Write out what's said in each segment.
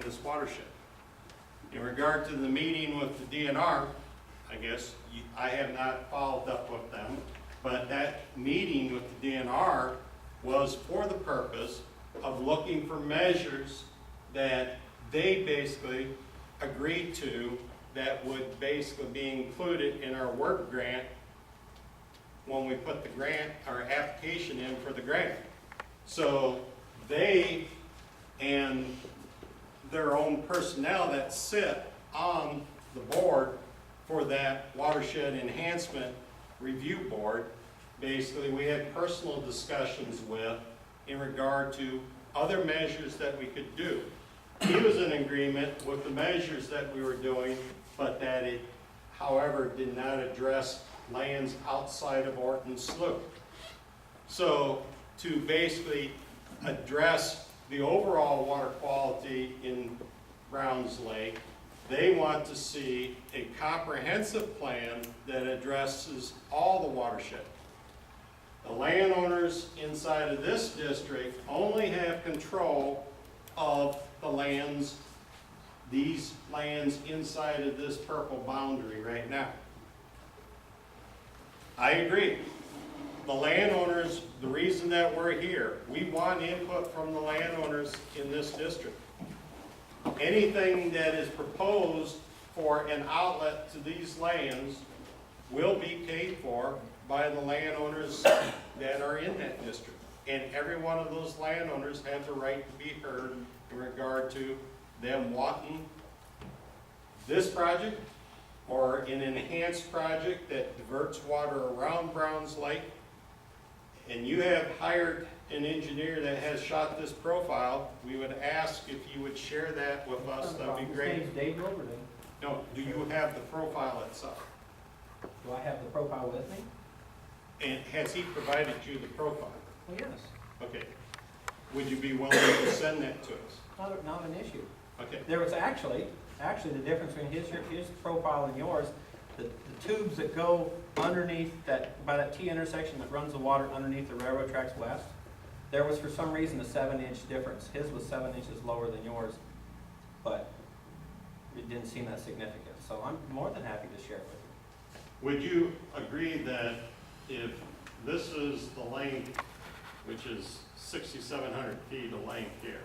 this watershed. In regard to the meeting with the DNR, I guess I have not followed up with them, but that meeting with the DNR was for the purpose of looking for measures that they basically agreed to that would basically be included in our work grant when we put the grant, our application in for the grant. So they and their own personnel that sit on the board for that watershed enhancement review board, basically we had personal discussions with in regard to other measures that we could do. He was in agreement with the measures that we were doing, but that it, however, did not address lands outside of Orton Slough. So to basically address the overall water quality in Browns Lake, they want to see a comprehensive plan that addresses all the watershed. The landowners inside of this district only have control of the lands, these lands inside of this purple boundary right now. I agree. The landowners, the reason that we're here, we want input from the landowners in this district. Anything that is proposed for an outlet to these lands will be paid for by the landowners that are in that district. And every one of those landowners have the right to be heard in regard to them wanting this project or an enhanced project that diverts water around Browns Lake. And you have hired an engineer that has shot this profile. We would ask if you would share that with us. That'd be great. Dave Overton. No, do you have the profile itself? Do I have the profile with me? And has he provided you the profile? Well, yes. Okay. Would you be willing to send that to us? Not an issue. Okay. There was actually the difference between his profile and yours, the tubes that go underneath that, by that T intersection that runs the water underneath the railroad tracks west, there was for some reason a 7-inch difference. His was 7 inches lower than yours, but it didn't seem that significant. So I'm more than happy to share it with you. Would you agree that if this is the length, which is 6,700 feet of length here,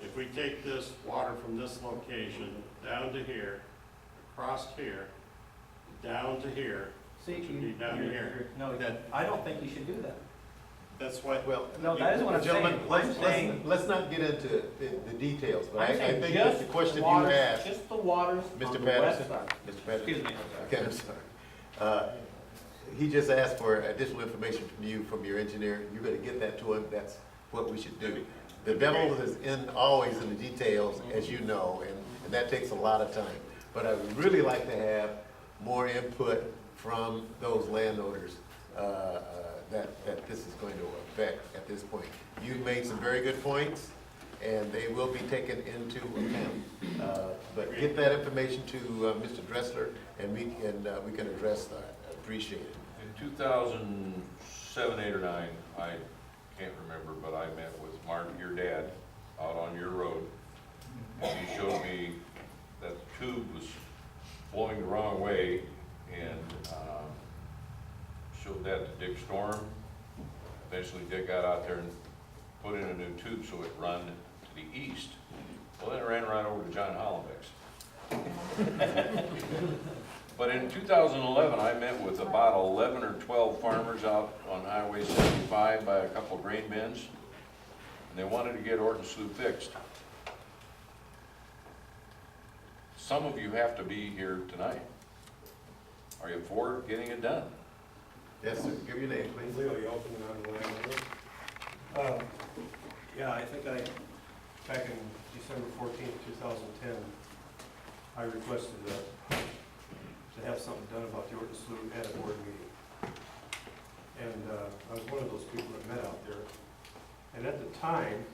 if we take this water from this location down to here, across here, down to here, See, which would be down here. No, That- I don't think you should do that. That's what. Well, No, that is what I'm gentlemen, saying. let's not get into the details, but I I'm saying think just that the question you waters- asked, just the waters Mr. on the Patterson, west side. Mr. Patterson. Excuse me. Okay, I'm sorry. He just asked for additional information from you, from your engineer. You're gonna get that to him. That's what we should do. The devil is always in the details, as you know, and that takes a lot of time. But I would really like to have more input from those landowners that this is going to affect at this point. You've made some very good points, and they will be taken into account. But get that information to Mr. Dressler, and we can address that. I appreciate it. In 2007, 8, or 9, I can't remember, but I met with Mark, your dad, out on your road. And he showed me that the tube was flowing the wrong way, and showed that to Dick Storm. Eventually Dick got out there and put in a new tube so it run to the east. Well, then it ran right over to John Hollenbeck's. But in 2011, I met with about 11 or 12 farmers out on Highway 75 by a couple of grain bins, and they wanted to get Orton Slough fixed. Some of you have to be here tonight. Are you for getting it done? Yes, sir. Give your name, please. Leo, you open it on the land. Yeah, I think back in December 14th, 2010, I requested to have something done about the Orton Slough at a board meeting. And I was one of those people that met out there. And at the time,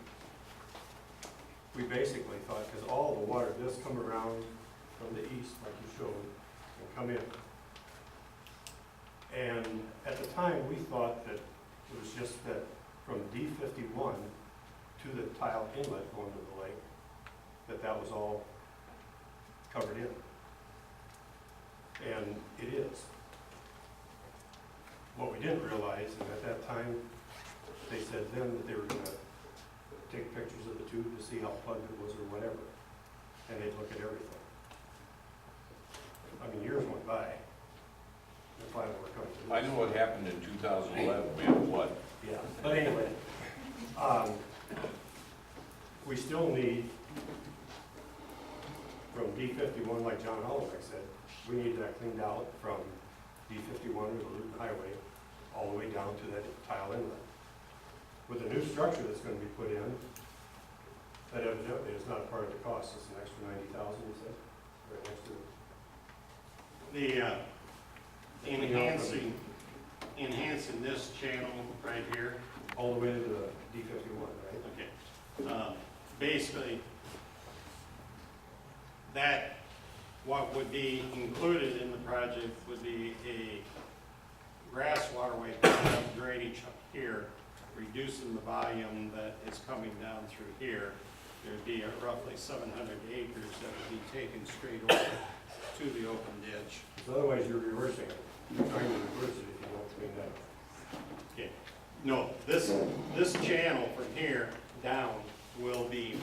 we basically thought, because all the water does come around from the east, like you showed, and come in. And at the time, we thought that it was just that from D51 to the tile inlet going to the lake, that was all covered in. And it is. What we didn't realize, and at that time, they said then that they were gonna take pictures of the tube to see how plugged it was or whatever, and they'd look at everything. I mean, years went by, and finally we're coming to this. I know what happened in 2011, we had a flood. Yeah, but anyway, we still need, from D51, like John Holloway said, we need that cleaned out from D51 or the Luton Highway, all the way down to that tile inlet. With a new structure that's gonna be put in, that evidently is not a part of the cost, it's an extra 90,000, you said, right next to it. Enhancing this channel right here, All the way to the D51, right? okay. Basically, that, what would be included in the project would be a grass waterway picking up drainage up here, reducing the volume that is coming down through here. There'd be roughly 700 acres that would be taken straight over to the open ditch. Because otherwise you're reversing it. You're trying to reverse it if you don't clean that up. Okay, no, this channel from here down will be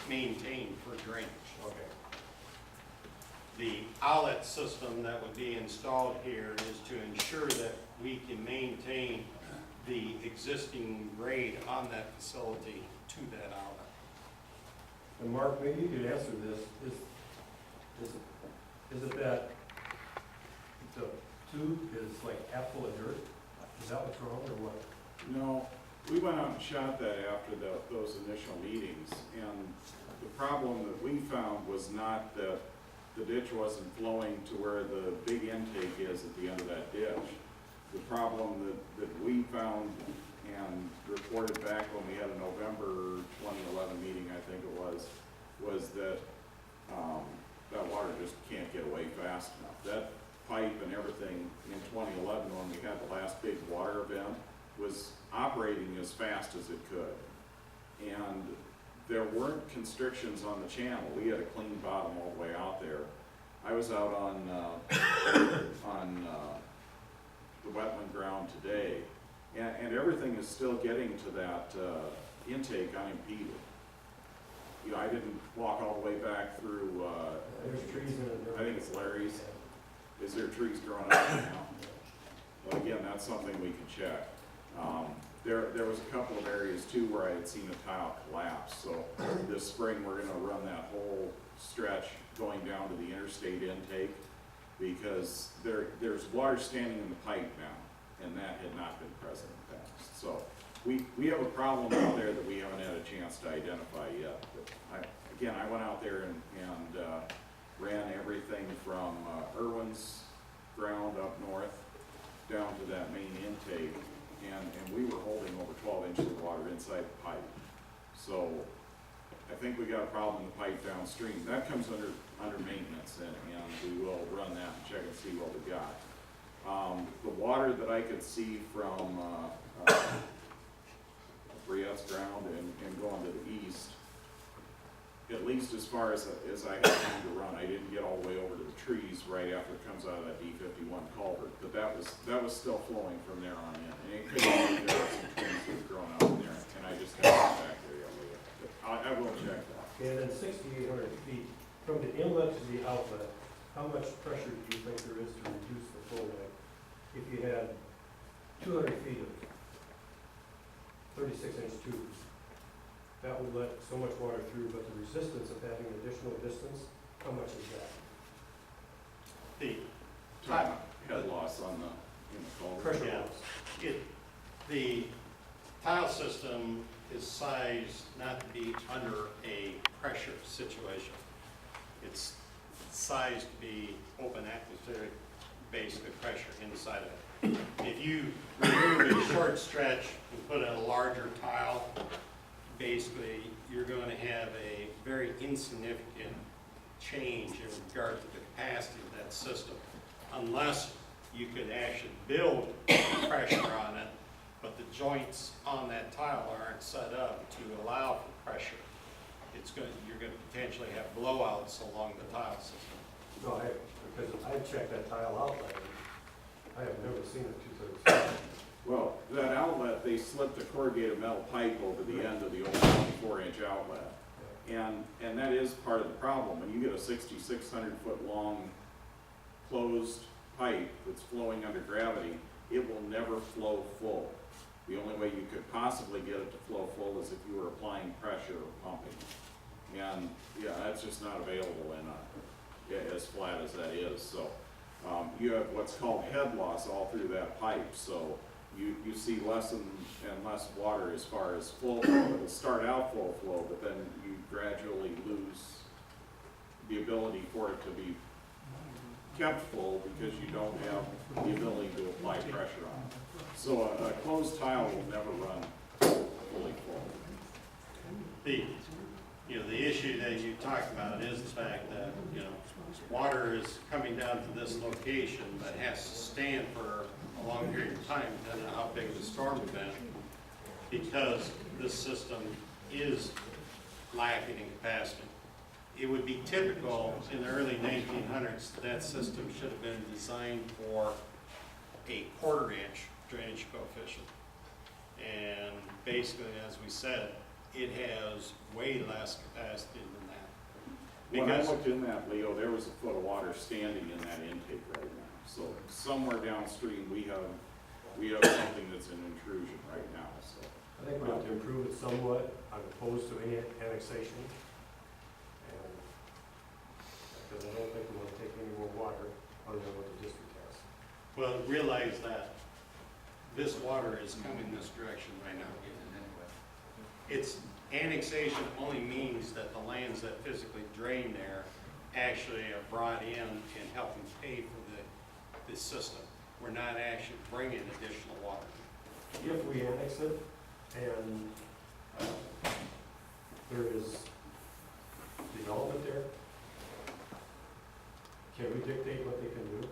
maintained for drainage. Okay. The outlet system that would be installed here is to ensure that we can maintain the existing grade on that facility to that outlet. And Mark, maybe you could answer this, is it that the tube is like half full of dirt? Is that what's wrong or what? No, we went out and shot that after those initial meetings, and the problem that we found was not that the ditch wasn't flowing to where the big intake is at the end of that ditch. The problem that we found and reported back when we had a November 2011 meeting, I think it was that that water just can't get away fast enough. That pipe and everything in 2011, when we had the last big water event, was operating as fast as it could. And there weren't constrictions on the channel. We had a clean bottom all the way out there. I was out on the wetland ground today, and everything is still getting to that intake unimpeded. You know, I didn't walk all the way back through, There's trees in it. I think it's Larry's. Is there trees growing up now? Well, again, that's something we can check. There was a couple of areas too where I had seen a tile collapse, so this spring we're gonna run that whole stretch going down to the interstate intake, because there's water standing in the pipe now, and that had not been present in the past. So we have a problem out there that we haven't had a chance to identify yet. But I went out there and ran everything from Irwin's ground up north down to that main intake, and we were holding over 12 inches of water inside the pipe. So I think we got a problem in the pipe downstream. That comes under maintenance, and we will run that and check and see what we got. The water that I could see from Briette's ground and going to the east, at least as far as I had time to run, I didn't get all the way over to the trees right after it comes out of that D51 culvert, but that was still flowing from there on in. And it could be there were some trees that were growing out in there, and I just haven't been back there yet. But I will check that. And then 6,800 feet from the inlet to the outlet, how much pressure do you think there is to reduce the flow rate? If you had 200 feet of 36-inch tubes, that would let so much water through, but the resistance of having additional distance, how much is that? The Head loss in the culvert. Pressure Yeah. loss. The tile system is sized not to be under a pressure situation. It's sized to be open atmospheric, basically pressure inside of it. If you remove a short stretch and put in a larger tile, basically you're going to have a very insignificant change in regard to the capacity of that system, unless you could actually build pressure on it, but the joints on that tile aren't set up to allow for pressure. you're gonna potentially have blowouts along the tile system. No, because I checked that tile outlet, and I have never seen a 236. Well, that outlet, they slipped a corrugated metal pipe over the end of the old 24-inch outlet. And that is part of the problem. When you get a 6,600-foot long closed pipe that's flowing under gravity, it will never flow full. The only way you could possibly get it to flow full is if you were applying pressure or pumping. And, yeah, that's just not available in as flat as that is. So you have what's called head loss all through that pipe. So you see less and less water as far as full flow. It'll start out full flow, but then you gradually lose the ability for it to be kept full because you don't have the ability to apply pressure on it. So a closed tile will never run fully full. The issue that you talked about is the fact that, water is coming down to this location, but has to stand for a long period of time, depending on how big the storm event, because this system is lacking in capacity. It would be typical in the early 1900s, that system should have been designed for a 1/4 inch drainage coefficient. And basically, as we said, it has way less capacity than that. When I Because, looked in that, Leo, there was a foot of water standing in that intake right now. So somewhere downstream, we have something that's an intrusion right now, so. I think we have to improve it somewhat. I'm opposed to any annexation. And, because I don't think we want to take any more water other than what the district has. well, realize that this water is coming this direction right now. It's annexation only means that the lands that physically drain there actually are brought in and helping pay for the system. We're not actually bringing additional water. If we annex it and there is development there, can we dictate what they can do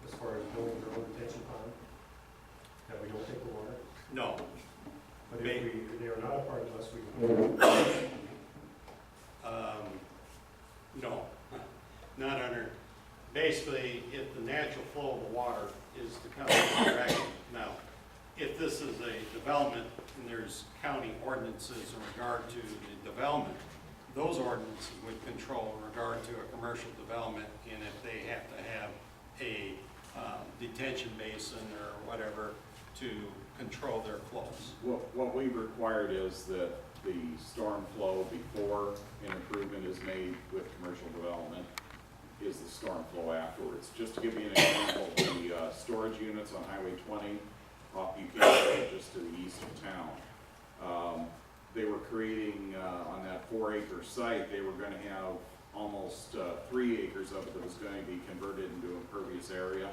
as far as building their own retention pond? That we don't take the water? No, But if they are not a part of us, we no, not under, basically, if the natural flow of the water is to come in this direction. Now, if this is a development and there's county ordinances in regard to the development, those ordinances would control in regard to a commercial development, and if they have to have a detention basin or whatever to control their flows. What we've required is that the storm flow before an improvement is made with commercial development is the storm flow afterwards. Just to give you an example, the storage units on Highway 20 off Buchanan Road, just to the east of town, they were creating, on that 4-acre site, they were going to have almost 3 acres of it that was going to be converted into impervious area.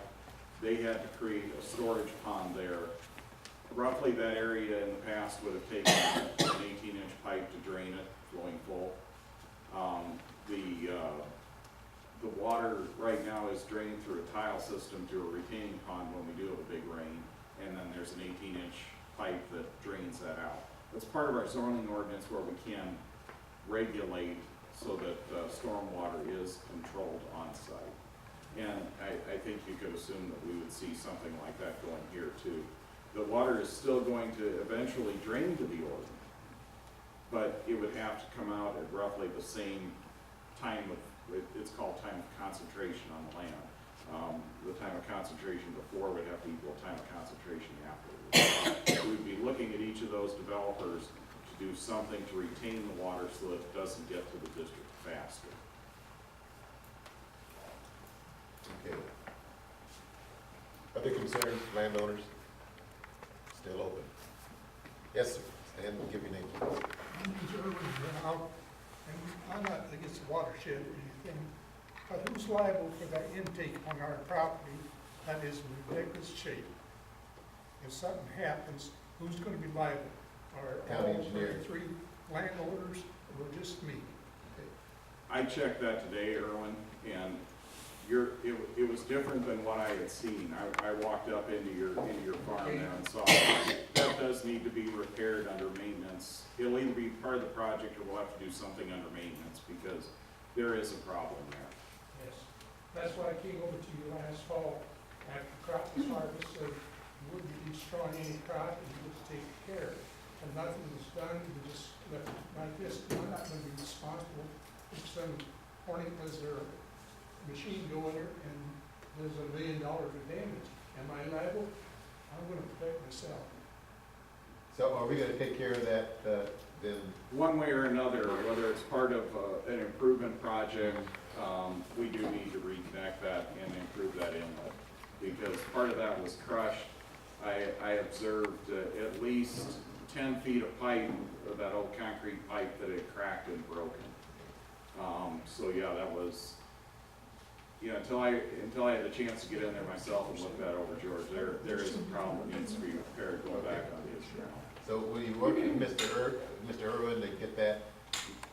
They had to create a storage pond there. Roughly that area in the past would have taken an 18-inch pipe to drain it, flowing full. The water right now is drained through a tile system to a retaining pond when we do have a big rain, and then there's an 18-inch pipe that drains that out. That's part of our zoning ordinance where we can regulate so that stormwater is controlled on site. And I think you could assume that we would see something like that going here too. The water is still going to eventually drain to the Orton, but it would have to come out at roughly the same time of, it's called time of concentration on the land. The time of concentration before would have to equal time of concentration afterwards. We'd be looking at each of those developers to do something to retain the water so that it doesn't get to the district faster. Okay. Other concerns, landowners? Still open. Yes, sir. Stand and give your name. I'm not against the watershed or anything, but who's liable for that intake on our property that is in ridiculous shape? If something happens, who's gonna be liable? Are County all engineer. 33 landowners or just me? I checked that today, Erwin, and it was different than what I had seen. I walked up into your farm now and saw that does need to be repaired under maintenance. It'll either be part of the project or we'll have to do something under maintenance because there is a problem there. Yes, that's why I came over to you last fall after crop was harvested. You wouldn't be destroying any crop and you would take care of it. And nothing was done, you just left it like this. I'm not gonna be responsible if some morning was there a machine go in there and there's $1 million of damage. Am I liable? I'm gonna protect myself. So are we gonna take care of that, then? One way or another, whether it's part of an improvement project, we do need to reconnect that and improve that inlet. Because part of that was crushed. I observed at least 10 feet of pipe, that old concrete pipe that had cracked and broken. So yeah, that was, you know, until I had the chance to get in there myself and look that over, George, there is a problem that needs to be repaired going back on his ground. So will you work with Mr. Irwin to get that,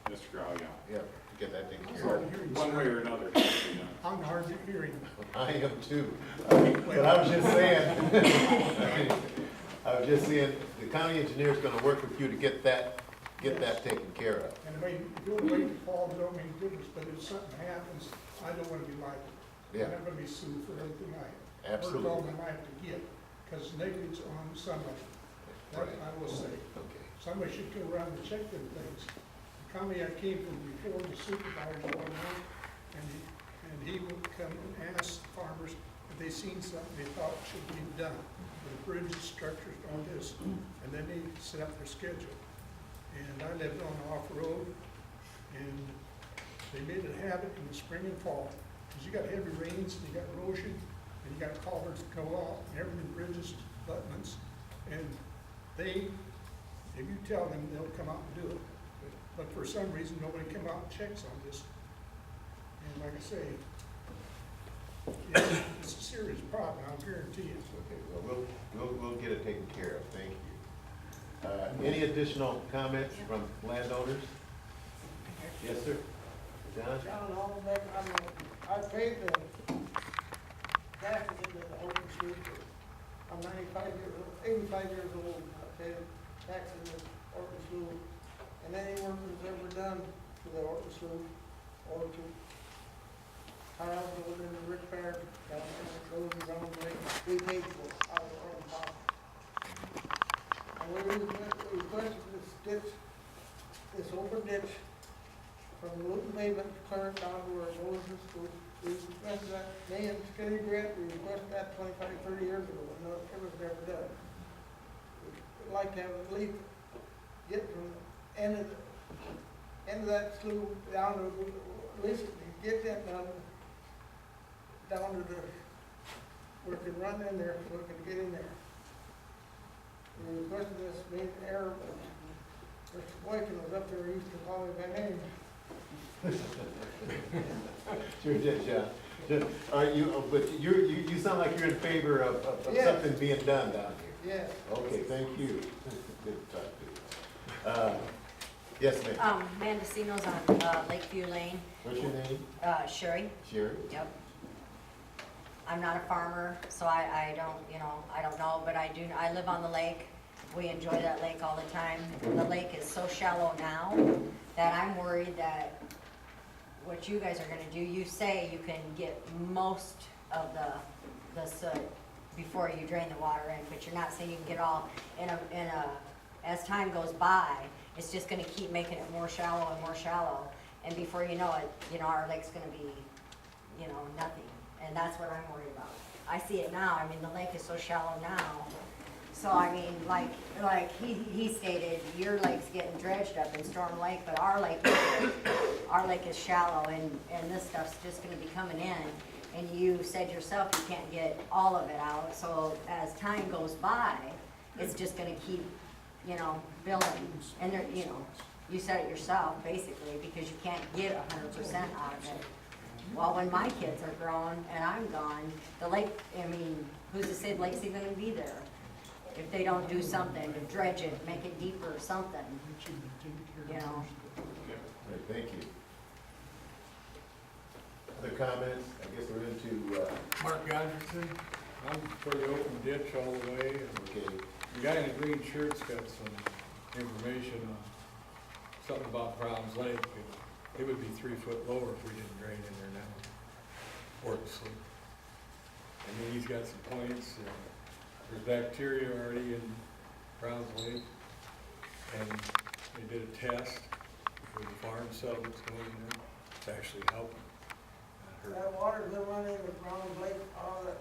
Mr. Grau, yeah. yeah, to get that taken I'm care hard of? of hearing, One way sir. or another, it needs to be done. I'm hard of hearing. I am too. But I was just saying, I was just saying, the county engineer's gonna work with you to get that taken care of. And if you don't wait to fall, it don't make a difference, but if something happens, I don't wanna be liable. Yeah, I'm not gonna be sued for anything I worked all absolutely. my life to get, because negligence on somebody. That Right. I will say. Okay. Somebody should go around and check them things. The county I came from before, the supervisor one night, and he would come and ask farmers if they seen something they thought should be done. The bridges, structures, all this, and then they set up their schedule. And I lived on off-road, and they made it a habit in the spring and fall, because you got heavy rains, and you got erosion, and you got culverts that go out, and everything, bridges, abutments, and they, if you tell them, they'll come out and do it. But for some reason, nobody come out and checks on this. And like I say, it's a serious problem, I'll guarantee it. Okay, well, we'll get it taken care of, thank you. Any additional comments from landowners? Yes, sir. John? John, all that, I paid the taxes into the Orton Street. I'm 85 years old, I paid taxes in Orton Slough. And any work that's ever done to the Orton Slough or to tiles over in the Rick Fair, down there, goes around the lake, we paid for it out of our own pocket. And we requested this ditch, this open ditch from the Luton pavement clear down to where Moses goes. We requested that, me and Skinny Grant, we requested that 25, 30 years ago, and it was never done. We'd like to have at least get from the end of that slough down to, at least get that down to the, where it can run in there, so it can get in there. We requested this, me and Aaron, Mr. Boykin was up there, he used to call me by name. Sure did, John. Are you, but you sound like you're in favor of Yes. something being done down here. Yes. Okay, thank you. Good to talk to you. Yes, ma'am. Mendocino's on Lakeview Lane. What's your name? Sherry, Sherry? yep. I'm not a farmer, so I don't, I don't know, but I live on the lake. We enjoy that lake all the time. The lake is so shallow now that I'm worried that what you guys are gonna do, you say you can get most of the soot before you drain the water in, but you're not saying you can get all as time goes by, it's just gonna keep making it more shallow and more shallow. And before you know it, our lake's gonna be, nothing. And that's what I'm worried about. I see it now. I mean, the lake is so shallow now. So I mean, like he stated, your lake's getting dredged up in Storm Lake, but our lake is shallow, and this stuff's just gonna be coming in. And you said yourself you can't get all of it out, so as time goes by, it's just gonna keep, building. And there, you said it yourself, basically, because you can't get 100% out of it. Well, when my kids are grown and I'm gone, the lake, who's to say the lake's even gonna be there? If they don't do something to dredge it, make it deeper or something, Right, thank you. Other comments? I guess we're into, Mark Godfreyson, I'm for the open ditch all the way. okay, The guy in the green shirt's got some information on something about Brown's Lake. It would be 3 foot lower if we didn't drain in there now. Orton. And then he's got some points. There's bacteria already in Brown's Lake. And they did a test for the farm cell that's going in there. It's actually helping. I heard- That water's been running with Brown Lake, all that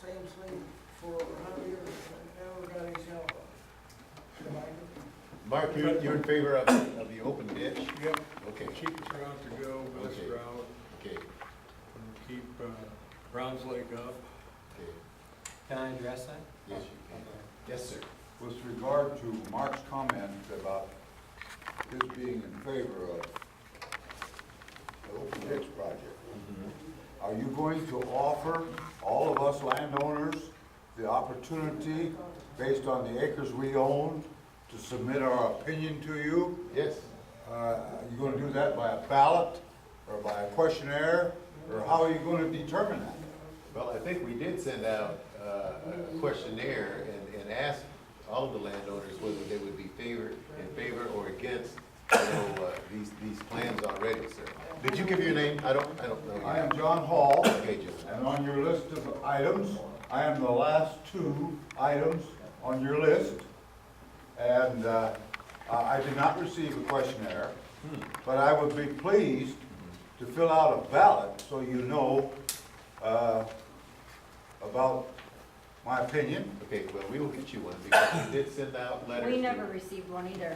same thing for 100 years, and never got any shell. Mark, you're in favor of the open ditch? Yep, Okay, cheapest route to go, best Okay. route, okay, and keep Brown's Lake up. okay, Can I address that? yes, you can. Yes, sir. With regard to Mark's comment about his being in favor of the open ditch project, are you going to offer all of us landowners the opportunity, based on the acres we own, to submit our opinion to you? Yes. Are you gonna do that by a ballot, or by a questionnaire, or how are you gonna determine that? Well, I think we did send out a questionnaire and asked all of the landowners whether they would be in favor or against, these plans already, sir. Did you give your name? I don't know. your I am name. John Hall, Okay, John. and on your list of items, I am the last 2 items on your list. And I did not receive a questionnaire, but I would be pleased to fill out a ballot so you know about my opinion. Okay, well, we will get you one because we did send out letters. We never received one either.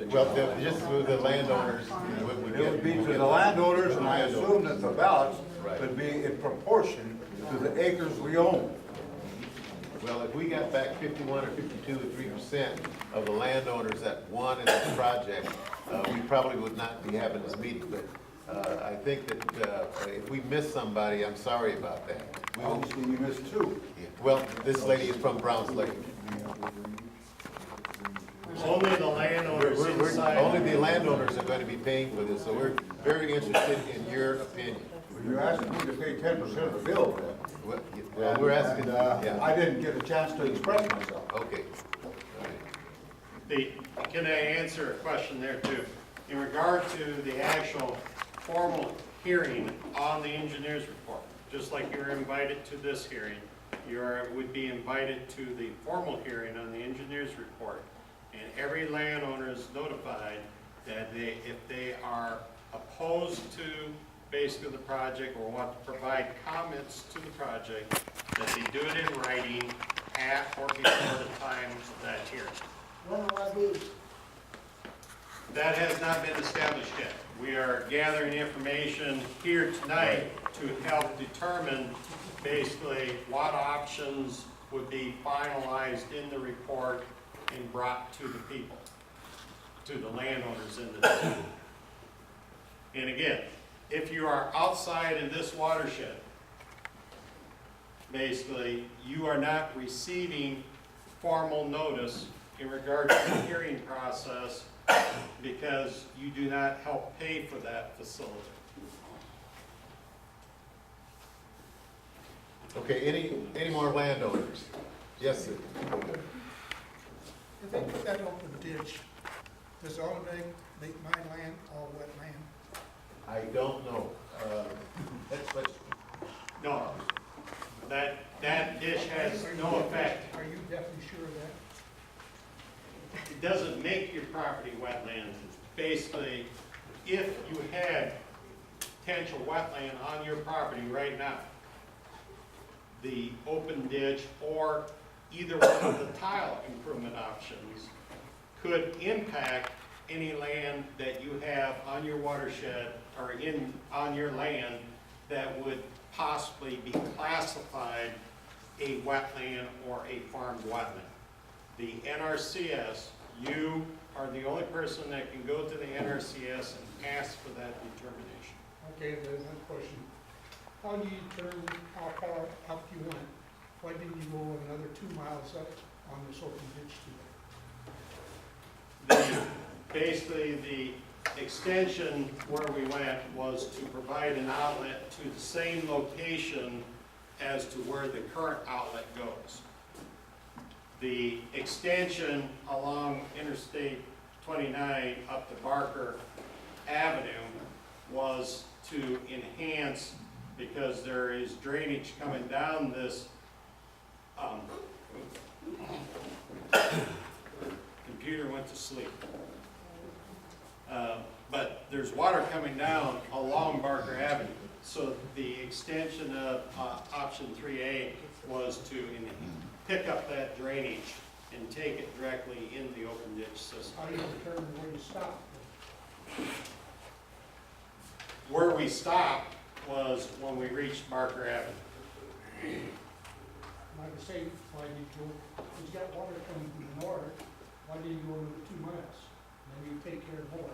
Well, just with the landowners. It would be to the landowners, and I assume that the ballots Right. would be in proportion to the acres we own. Well, if we got back 51 or 52 or 3% of the landowners that wanted this project, we probably would not be having this meeting. But I think that if we miss somebody, I'm sorry about that. We will- Obviously, you missed 2. Well, this lady is from Browns Lake. Only the landowners inside. Only the landowners are going to be paying for this, so we're very interested in your opinion. You're asking me to pay 10% of the bill then. Well, we're asking, And, yeah, I didn't get a chance to express myself. okay. Can I answer a question there too? In regard to the actual formal hearing on the engineer's report, just like you were invited to this hearing, would be invited to the formal hearing on the engineer's report. And every landowner is notified that if they are opposed to basically the project or want to provide comments to the project, that they do it in writing at or before the time of that hearing. When will I be? That has not been established yet. We are gathering information here tonight to help determine basically what options would be finalized in the report and brought to the people, to the landowners in the town. And again, if you are outside in this watershed, basically, you are not receiving formal notice in regard to the hearing process because you do not help pay for that facility. Okay, any more landowners? Yes, sir. If they put that open ditch, does all make my land all wetland? I don't know. Let's, No, that dish has no effect. Are you definitely sure of that? It doesn't make your property wetlands. It's basically, if you had potential wetland on your property right now, the open ditch or either one of the tile improvement options could impact any land that you have on your watershed or on your land that would possibly be classified a wetland or a farmed wetland. The NRCS, you are the only person that can go to the NRCS and ask for that determination. Okay, there's one question. How do you determine how far up you went? Why didn't you go another 2 miles up on this open ditch today? Basically, the extension where we went was to provide an outlet to the same location as to where the current outlet goes. The extension along Interstate 29 up to Barker Avenue was to enhance, because there is drainage coming down this, computer went to sleep. But there's water coming down along Barker Avenue. So the extension of option 3A was to pick up that drainage and take it directly in the open ditch system. How do you determine where you stop? Where we stopped was when we reached Barker Avenue. Like I say, why do you go, he's got water coming from the north, why do you go another 2 miles? Maybe you take care of more.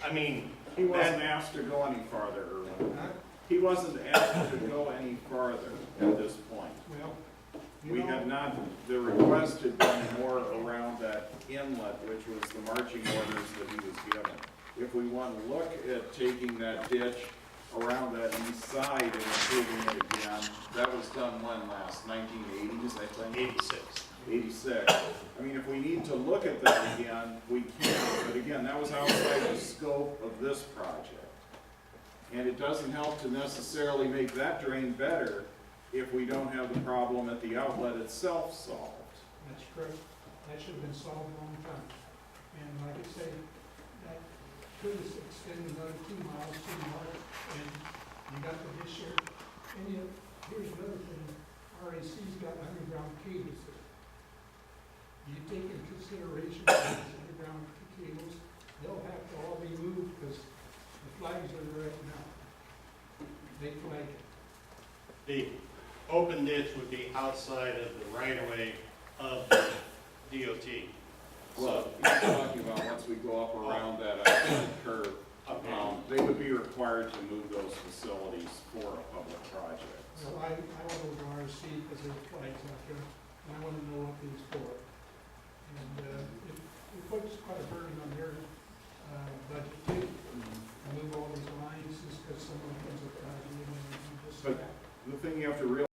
I mean, He wasn't asked to go any farther, Erwin. Huh? He wasn't asked to go any farther at this point. Well, you We know, had not, the request had been more around that inlet, which was the marching orders that he was given. If we want to look at taking that ditch around that east side and improving it again, that was done when last, 1980s, I think? 86. 86. I mean, if we need to look at that again, we can, but again, that was outside the scope of this project. And it doesn't help to necessarily make that drain better if we don't have the problem at the outlet itself solved. that's correct, that should have been solved a long time. And like I say, that could have extended another 2 miles to the north, and you got the dish here. And you, here's another thing, RAC's got underground cables there. You take into consideration these underground cables, they'll have to all be moved because the flags are there right now. They flag it. The open ditch would be outside of the right-of-way of the DOT. Well, he's talking about once we go up around that curve, they would be required to move those facilities for a public project. So I want to go to RC because there's flags out there, and I want to know what these for. And it puts quite a burden on their budget too. To move all these lines, just because someone comes up with an idea and just But that. the thing you have to realize